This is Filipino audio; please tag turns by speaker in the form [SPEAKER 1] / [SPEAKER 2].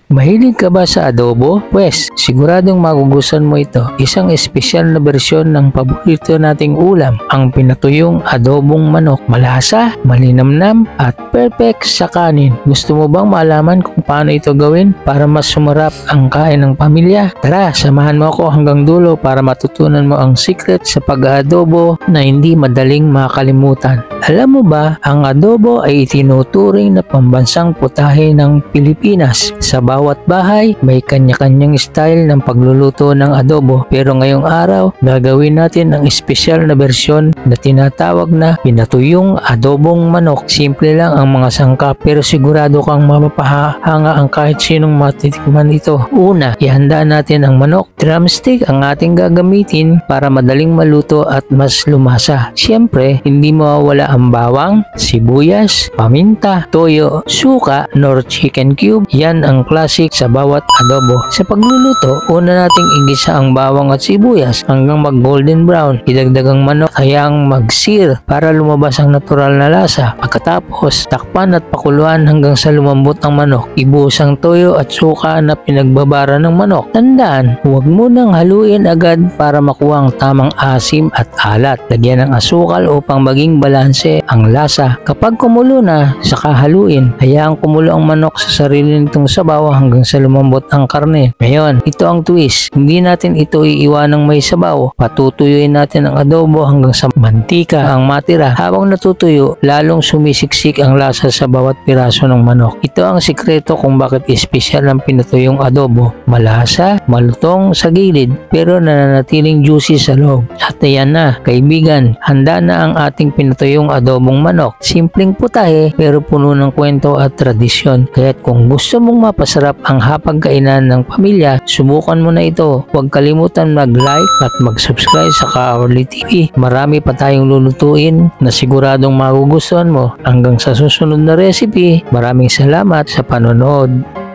[SPEAKER 1] Mahilig ka ba sa adobo? Pwes, siguradong magugustuhan mo ito. Isang espesyal na bersyon ng paborito nating ulam, ang pinatuyong adobong manok. Malasa, malinamnam, at perfect sa kanin. Gusto mo bang malaman kung paano ito gawin para mas sumarap ang kain ng pamilya? Tara, samahan mo ako hanggang dulo para matutunan mo ang secret sa pag-aadobo na hindi madaling makalimutan. Alam mo ba, ang adobo ay itinuturing na pambansang putahe ng Pilipinas. Sa bawat bahay, may kanya-kanyang style ng pagluluto ng adobo. Pero ngayong araw, gagawin natin ang espesyal na bersyon na tinatawag na pinatuyong adobong manok. Simple lang ang mga sangkap pero sigurado kang mapapahanga ang kahit sinong matitikman ito. Una, ihanda natin ang manok. Drumstick ang ating gagamitin para madaling maluto at mas lumasa. Siyempre, hindi mawawala ang bawang, sibuyas, paminta, toyo, suka, nor chicken cube. Yan ang classic sa bawat adobo. Sa pagluluto, una nating igisa ang bawang at sibuyas hanggang mag golden brown. Idagdag ang manok hayang mag-sear para lumabas ang natural na lasa. Pagkatapos, takpan at pakuluan hanggang sa lumambot ang manok. Ibuhos ang toyo at suka na pinagbabara ng manok. Tandaan, huwag mo nang haluin agad para makuha ang tamang asim at alat. Lagyan ng asukal upang maging balanse ang lasa. Kapag kumulo na, saka haluin. Hayaang kumulo ang manok sa sarili nitong sabaw hanggang sa lumambot ang karne. Ngayon, ito ang twist. Hindi natin ito iiwanang may sabaw. Patutuyuin natin ang adobo hanggang sa mantika ang matira. Habang natutuyo, lalong sumisiksik ang lasa sa bawat piraso ng manok. Ito ang sikreto kung bakit espesyal ang pinatuyong adobo. Malasa, malutong sa gilid, pero nananatiling juicy sa loob. At ayan na, kaibigan, handa na ang ating pinatuyong adobong manok. Simpleng putahe, pero puno ng kwento at tradisyon. Kaya't kung gusto mong mapasarap ang hapagkainan ng pamilya, subukan mo na ito. Huwag kalimutan mag-like at mag-subscribe sa Ka-Hourly TV. Marami pa tayong lulutuin na siguradong magugustuhan mo. Hanggang sa susunod na recipe, maraming salamat sa panonood.